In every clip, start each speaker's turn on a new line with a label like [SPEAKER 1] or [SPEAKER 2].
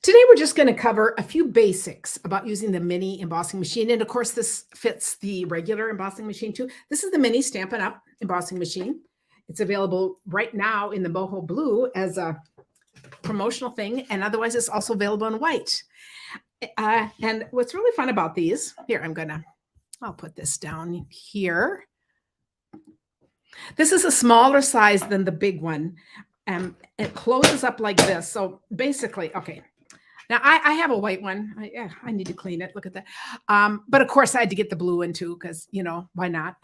[SPEAKER 1] Today, we're just going to cover a few basics about using the mini embossing machine. And of course, this fits the regular embossing machine too. This is the mini Stampin' Up! Embossing machine. It's available right now in the boho blue as a promotional thing. And otherwise, it's also available in white. And what's really fun about these, here, I'll put this down here. This is a smaller size than the big one. It closes up like this. So basically, okay. Now, I have a white one. I need to clean it. Look at that. But of course, I had to get the blue one too because, why not?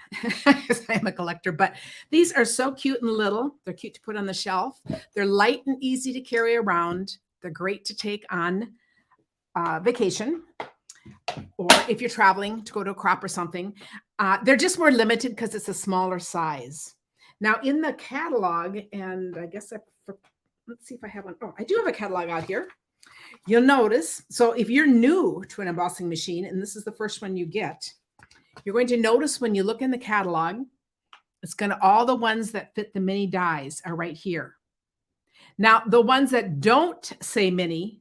[SPEAKER 1] I'm a collector. But these are so cute and little. They're cute to put on the shelf. They're light and easy to carry around. They're great to take on vacation or if you're traveling to go to a crop or something. They're just more limited because it's a smaller size. Now, in the catalog, and I guess let's see if I have one. Oh, I do have a catalog out here. You'll notice, so if you're new to an embossing machine, and this is the first one you get, you're going to notice when you look in the catalog, all the ones that fit the mini dies are right here. Now, the ones that don't say mini,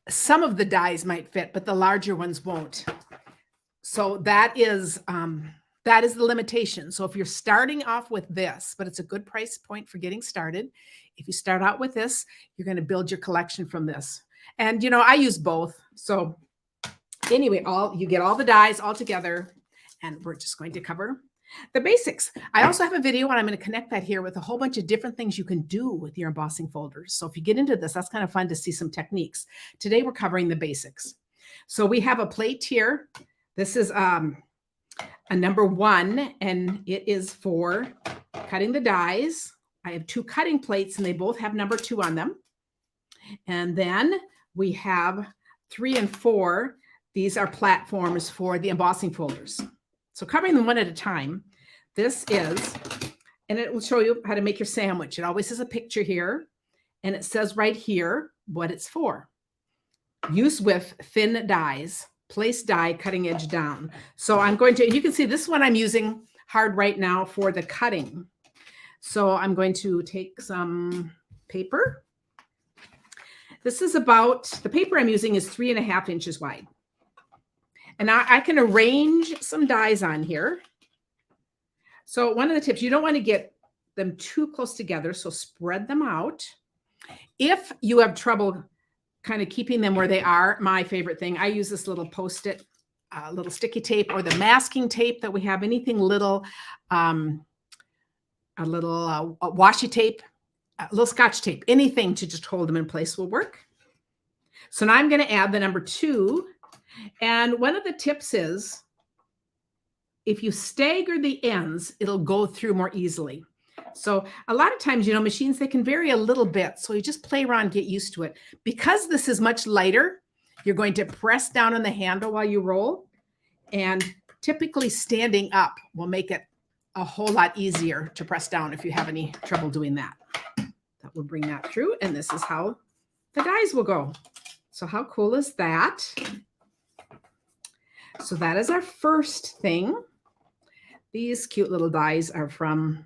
[SPEAKER 1] some of the dies might fit, but the larger ones won't. So that is the limitation. So if you're starting off with this, but it's a good price point for getting started. If you start out with this, you're going to build your collection from this. And, I use both. So anyway, you get all the dies all together, and we're just going to cover the basics. I also have a video, and I'm going to connect that here with a whole bunch of different things you can do with your embossing folders. So if you get into this, that's kind of fun to see some techniques. Today, we're covering the basics. So we have a plate here. This is a number 1, and it is for cutting the dies. I have 2 cutting plates, and they both have number 2 on them. And then we have 3 and 4. These are platforms for the embossing folders. So covering them one at a time, this is, and it will show you how to make your sandwich. It always has a picture here, and it says right here what it's for. Use with thin dies. Place die cutting edge down. So you can see this one I'm using hard right now for the cutting. So I'm going to take some paper. The paper I'm using is 3.5 inches wide. And now I can arrange some dies on here. So one of the tips, you don't want to get them too close together, so spread them out. If you have trouble kind of keeping them where they are, my favorite thing, I use this little Post-it, little sticky tape, or the masking tape that we have, anything little, a little washi tape, a little Scotch tape, anything to just hold them in place will work. So now I'm going to add the number 2. And one of the tips is, if you stagger the ends, it'll go through more easily. So a lot of times, machines, they can vary a little bit. So you just play around, get used to it. Because this is much lighter, you're going to press down on the handle while you roll. And typically standing up will make it a whole lot easier to press down if you have any trouble doing that. That will bring that through. And this is how the dies will go. So how cool is that? So that is our first thing. These cute little dies are from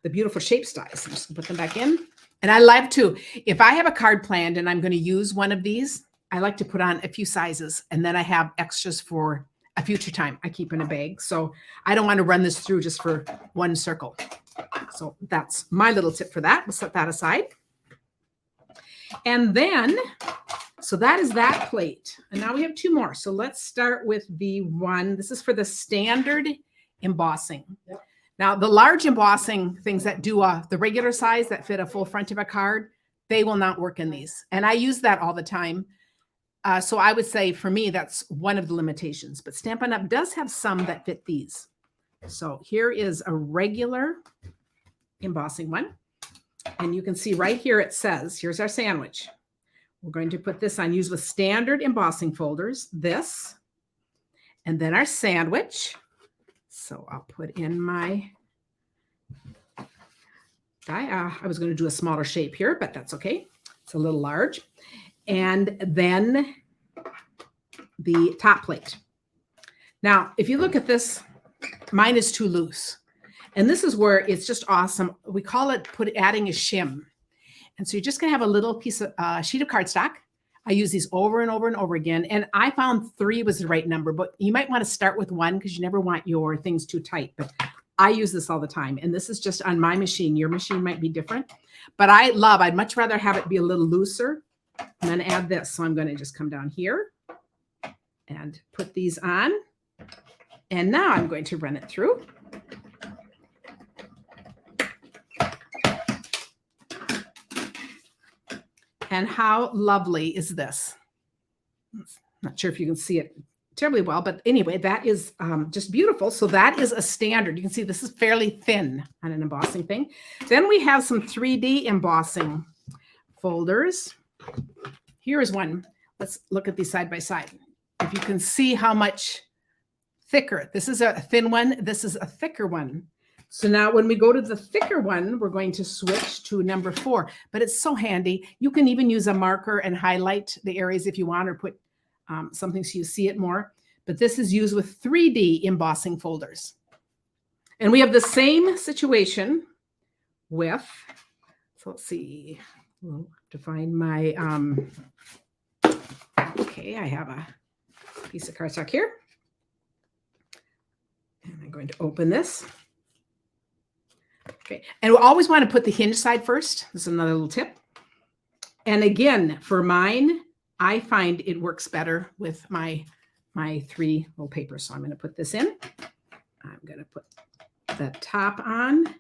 [SPEAKER 1] the Beautiful Shapes dies. I'm just going to put them back in. And I love to, if I have a card planned and I'm going to use one of these, I like to put on a few sizes, and then I have extras for a future time. I keep in a bag. So I don't want to run this through just for one circle. So that's my little tip for that. We'll set that aside. And then, so that is that plate. And now we have 2 more. So let's start with the one. This is for the standard embossing. Yep. Now, the large embossing things that do the regular size that fit a full front of a card, they will not work in these. And I use that all the time. So I would say for me, that's one of the limitations. But Stampin' Up! Does have some that fit these. So here is a regular embossing one. And you can see right here it says, here's our sandwich. We're going to put this on, use with standard embossing folders, this, and then our sandwich. So I'll put in my die. I was going to do a smaller shape here, but that's okay. It's a little large. And then the top plate. Now, if you look at this, mine is too loose. And this is where it's just awesome. We call it adding a shim. And so you're just going to have a little piece of sheet of cardstock. I use these over and over and over again. And I found 3 was the right number, but you might want to start with 1 because you never want your things too tight. But I use this all the time. And this is just on my machine. Your machine might be different. But I'd much rather have it be a little looser and then add this. So I'm going to just come down here and put these on. And now I'm going to run it through. And how lovely is this? Not sure if you can see it terribly well, but anyway, that is just beautiful. So that is a standard. You can see this is fairly thin on an embossing thing. Then we have some 3D embossing folders. Here is one. Let's look at these side by side. If you can see how much thicker. This is a thin one. This is a thicker one. So now when we go to the thicker one, we're going to switch to number 4, but it's so handy. You can even use a marker and highlight the areas if you want, or put something so you see it more. But this is used with 3D embossing folders. And we have the same situation with, so let's see, we'll have to find my, okay, I have a piece of cardstock here. And I'm going to open this. Okay, and we'll always want to put the hinge side first. This is another little tip. And again, for mine, I find it works better with my 3 little papers. So I'm going to put this in. I'm going to put the top on.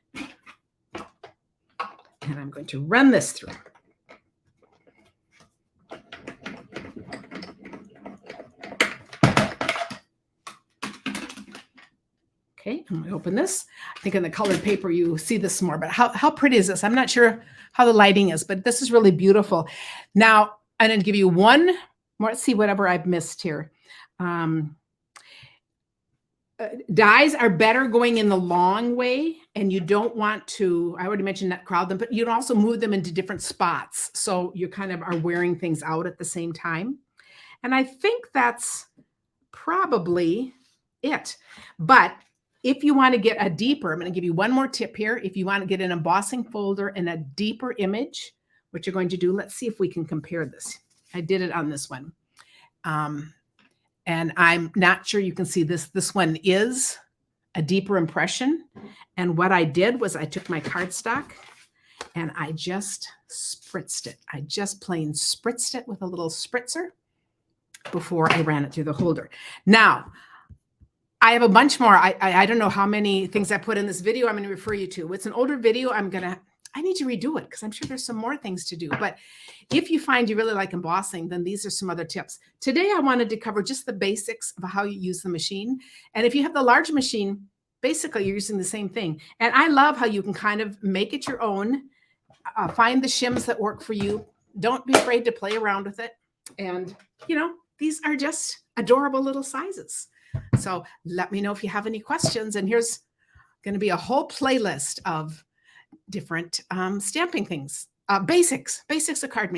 [SPEAKER 1] And I'm going to run this through. Okay, I'm going to open this. I think in the colored paper you see this more, but how pretty is this? I'm not sure how the lighting is, but this is really beautiful. Now, I'm going to give you one more. Let's see whatever I've missed here. Dies are better going in the long way, and you don't want to, I already mentioned that, crowd them, but you can also move them into different spots. So you kind of are wearing things out at the same time. And I think that's probably it. But if you want to get a deeper, I'm going to give you one more tip here. If you want to get an embossing folder and a deeper image, what you're going to do, let's see if we can compare this. I did it on this one. And I'm not sure you can see this. This one is a deeper impression. And what I did was I took my cardstock and I just spritzed it. I just plain spritzed it with a little spritzer before I ran it through the holder. Now, I have a bunch more. I don't know how many things I put in this video I'm going to refer you to. It's an older video. I need to redo it because I'm sure there's some more things to do. But if you find you really like embossing, then these are some other tips. Today, I wanted to cover just the basics of how you use the machine. And if you have the large machine, basically you're using the same thing. And I love how you can kind of make it your own, find the shims that work for you. Don't be afraid to play around with it. And, you know, these are just adorable little sizes. So let me know if you have any questions. And here's going to be a whole playlist of different stamping things, basics of card making.